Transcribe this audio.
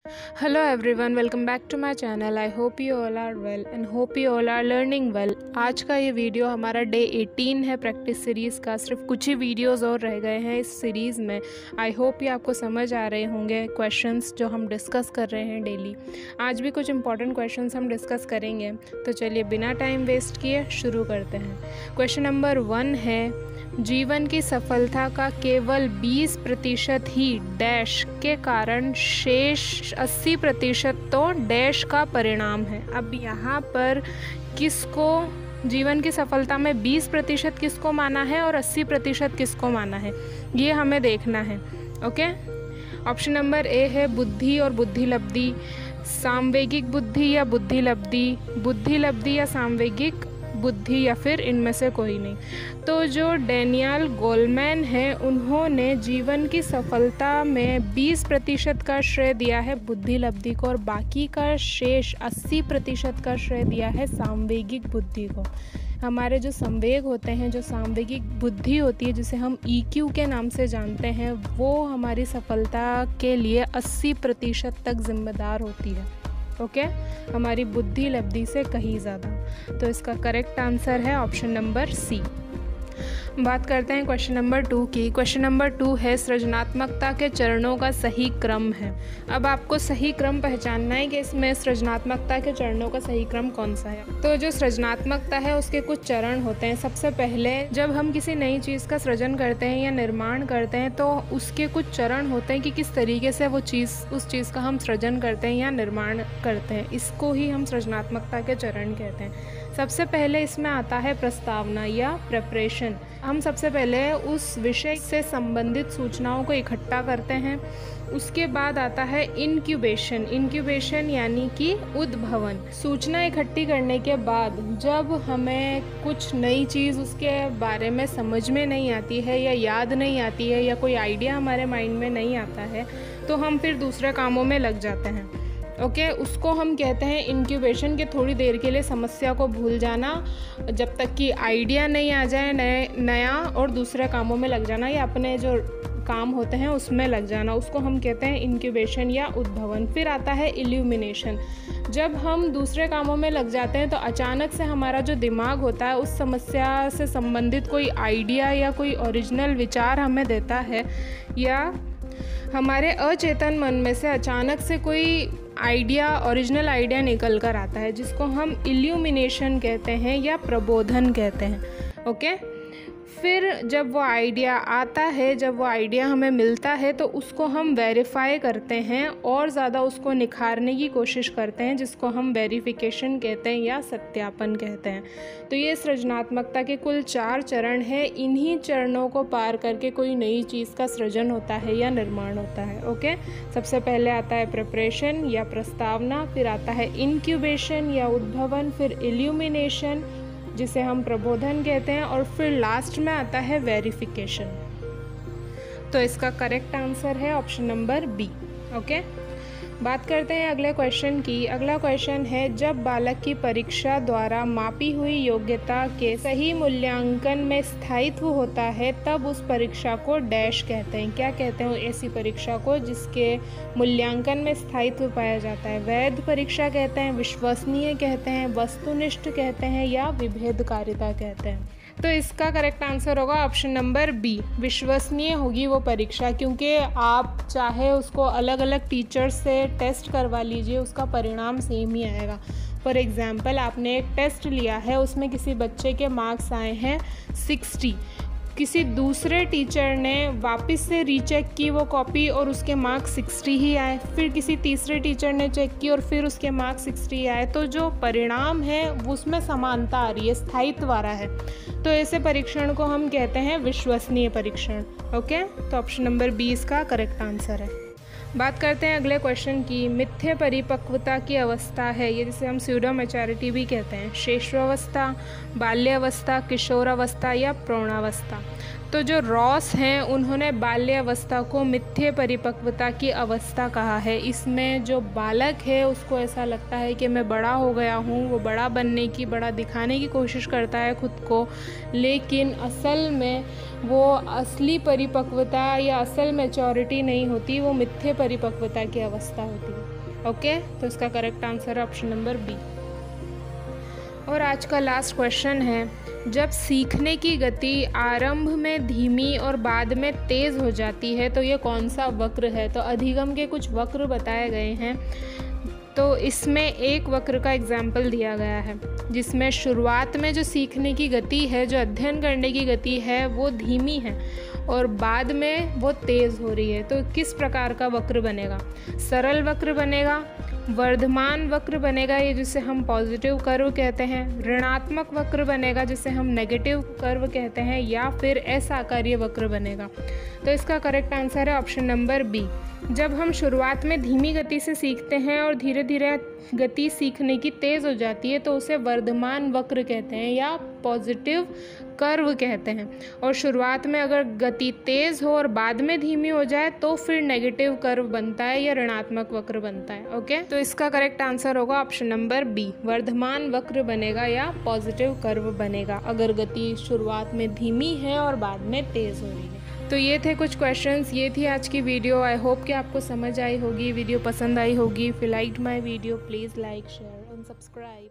Hello everyone, welcome back to my channel. I hope you all are well and hope you all are learning well. आज का ये video हमारा day 18 है practice series का। सिर्फ कुछ ही वीडियोस और रह गए हैं इस सीरीज़ में। आई होप ये आपको समझ आ रहे होंगे क्वेश्चंस जो हम डिस्कस कर रहे हैं डेली। आज भी कुछ इंपॉर्टेंट क्वेश्चंस हम डिस्कस करेंगे, तो चलिए बिना टाइम वेस्ट किए शुरू करते हैं। क्वेश्चन नंबर 1 है, जीवन की सफलता का केवल 20% ही डैश के कारण शेष 80% तो डैश का परिणाम है। अब यहाँ पर किसको जीवन की सफलता में 20% किसको माना है और 80% किसको माना है, ये हमें देखना है। ओके, ऑप्शन नंबर ए है बुद्धि और बुद्धिलब्धि, सामवेगिक बुद्धि या बुद्धिलब्धि, बुद्धिलब्धि या सामवेगिक बुद्धि, या फिर इनमें से कोई नहीं। तो जो डैनियल गोलमैन है उन्होंने जीवन की सफलता में 20% का श्रेय दिया है बुद्धिलब्धि को और बाकी का शेष 80% का श्रेय दिया है सामवेगिक बुद्धि को। हमारे जो संवेग होते हैं, जो सामवेगिक बुद्धि होती है जिसे हम EQ के नाम से जानते हैं, वो हमारी सफलता के लिए 80% तक जिम्मेदार होती है। ओके, हमारी बुद्धि लब्धि से कहीं ज़्यादा। तो इसका करेक्ट आंसर है ऑप्शन नंबर सी। बात करते हैं क्वेश्चन नंबर 2 की। क्वेश्चन नंबर 2 है, सृजनात्मकता के चरणों का सही क्रम है। अब आपको सही क्रम पहचानना है कि इसमें सृजनात्मकता के चरणों का सही क्रम कौन सा है। तो जो सृजनात्मकता है उसके कुछ चरण होते हैं। सबसे पहले जब हम किसी नई चीज़ का सृजन करते हैं या निर्माण करते हैं तो उसके कुछ चरण होते हैं कि किस तरीके से वो चीज़ उस चीज़ का हम सृजन करते हैं या निर्माण करते हैं। इसको ही हम सृजनात्मकता के चरण कहते हैं। सबसे पहले इसमें आता है प्रस्तावना या प्रिपरेशन। हम सबसे पहले उस विषय से संबंधित सूचनाओं को इकट्ठा करते हैं। उसके बाद आता है इनक्यूबेशन। इनक्यूबेशन यानी कि उद्भवन। सूचना इकट्ठी करने के बाद जब हमें कुछ नई चीज़ उसके बारे में समझ में नहीं आती है या याद नहीं आती है या कोई आइडिया हमारे माइंड में नहीं आता है, तो हम फिर दूसरे कामों में लग जाते हैं। ओके, उसको हम कहते हैं इनक्यूबेशन के थोड़ी देर के लिए समस्या को भूल जाना, जब तक कि आइडिया नहीं आ जाए नया और दूसरे कामों में लग जाना या अपने जो काम होते हैं उसमें लग जाना, उसको हम कहते हैं इनक्यूबेशन या उद्भवन। फिर आता है इल्यूमिनेशन। जब हम दूसरे कामों में लग जाते हैं तो अचानक से हमारा जो दिमाग होता है उस समस्या से संबंधित कोई आइडिया या कोई ओरिजिनल विचार हमें देता है, या हमारे अचेतन मन में से अचानक से कोई आइडिया, ओरिजिनल आइडिया निकल कर आता है, जिसको हम इल्यूमिनेशन कहते हैं या प्रबोधन कहते हैं। ओके, फिर जब वो आइडिया आता है, जब वो आइडिया हमें मिलता है तो उसको हम वेरीफाई करते हैं और ज़्यादा उसको निखारने की कोशिश करते हैं, जिसको हम वेरिफिकेशन कहते हैं या सत्यापन कहते हैं। तो ये सृजनात्मकता के कुल 4 चरण हैं। इन्हीं चरणों को पार करके कोई नई चीज़ का सृजन होता है या निर्माण होता है। ओके, सबसे पहले आता है प्रिपरेशन या प्रस्तावना, फिर आता है इनक्यूबेशन या उद्भवन, फिर इल्यूमिनेशन जिसे हम प्रबोधन कहते हैं, और फिर लास्ट में आता है वेरिफिकेशन। तो इसका करेक्ट आंसर है ऑप्शन नंबर बी। ओके, बात करते हैं अगले क्वेश्चन की। अगला क्वेश्चन है, जब बालक की परीक्षा द्वारा मापी हुई योग्यता के सही मूल्यांकन में स्थायित्व होता है तब उस परीक्षा को डैश कहते हैं। क्या कहते हैं ऐसी परीक्षा को जिसके मूल्यांकन में स्थायित्व पाया जाता है? वैध परीक्षा कहते हैं, विश्वसनीय कहते हैं, वस्तुनिष्ठ कहते हैं या विभेदकारिता कहते हैं। तो इसका करेक्ट आंसर होगा ऑप्शन नंबर बी, विश्वसनीय होगी वो परीक्षा, क्योंकि आप चाहे उसको अलग अलग टीचर्स से टेस्ट करवा लीजिए, उसका परिणाम सेम ही आएगा। फॉर एग्ज़ाम्पल, आपने एक टेस्ट लिया है, उसमें किसी बच्चे के मार्क्स आए हैं 60, किसी दूसरे टीचर ने वापस से रीचेक की वो कॉपी और उसके मार्क्स 60 ही आए, फिर किसी तीसरे टीचर ने चेक की और फिर उसके मार्क्स 60 आए, तो जो परिणाम है उसमें समानता आ रही है, स्थायित्व आ रहा है। तो ऐसे परीक्षण को हम कहते हैं विश्वसनीय परीक्षण। ओके, तो ऑप्शन नंबर बी इसका करेक्ट आंसर है। बात करते हैं अगले क्वेश्चन की। मिथ्य परिपक्वता की अवस्था है, ये जिसे हम स्यूडो मैच्योरिटी भी कहते हैं, श्रेष्ठावस्था, बाल्यावस्था, किशोरावस्था या प्रौढ़ावस्था। तो जो रॉस हैं उन्होंने बाल्यावस्था को मिथ्य परिपक्वता की अवस्था कहा है। इसमें जो बालक है उसको ऐसा लगता है कि मैं बड़ा हो गया हूँ, वो बड़ा बनने की, बड़ा दिखाने की कोशिश करता है खुद को, लेकिन असल में वो असली परिपक्वता या असल मैच्योरिटी नहीं होती, वो मिथ्य परिपक्वता की अवस्था होती है। ओके, तो इसका करेक्ट आंसर है ऑप्शन नंबर बी। और आज का लास्ट क्वेश्चन है, जब सीखने की गति आरंभ में धीमी और बाद में तेज़ हो जाती है तो ये कौन सा वक्र है? तो अधिगम के कुछ वक्र बताए गए हैं। तो इसमें एक वक्र का एग्जाम्पल दिया गया है जिसमें शुरुआत में जो सीखने की गति है, जो अध्ययन करने की गति है, वो धीमी है और बाद में वो तेज़ हो रही है। तो किस प्रकार का वक्र बनेगा? सरल वक्र बनेगा, वर्धमान वक्र बनेगा, ये जिसे हम पॉजिटिव कर्व कहते हैं, ऋणात्मक वक्र बनेगा जिसे हम नेगेटिव कर्व कहते हैं, या फिर असाकार्य वक्र बनेगा। तो इसका करेक्ट आंसर है ऑप्शन नंबर बी। जब हम शुरुआत में धीमी गति से सीखते हैं और धीरे धीरे गति सीखने की तेज़ हो जाती है तो उसे वर्धमान वक्र कहते हैं या पॉजिटिव कर्व कहते हैं। और शुरुआत में अगर गति तेज़ हो और बाद में धीमी हो जाए तो फिर नेगेटिव कर्व बनता है या ऋणात्मक वक्र बनता है। ओके, तो इसका करेक्ट आंसर होगा ऑप्शन नंबर बी, वर्धमान वक्र बनेगा या पॉजिटिव कर्व बनेगा अगर गति शुरुआत में धीमी है और बाद में तेज़ हो रही है। तो ये थे कुछ क्वेश्चंस, ये थी आज की वीडियो। आई होप कि आपको समझ आई होगी, वीडियो पसंद आई होगी। If you liked my video please like, share and subscribe.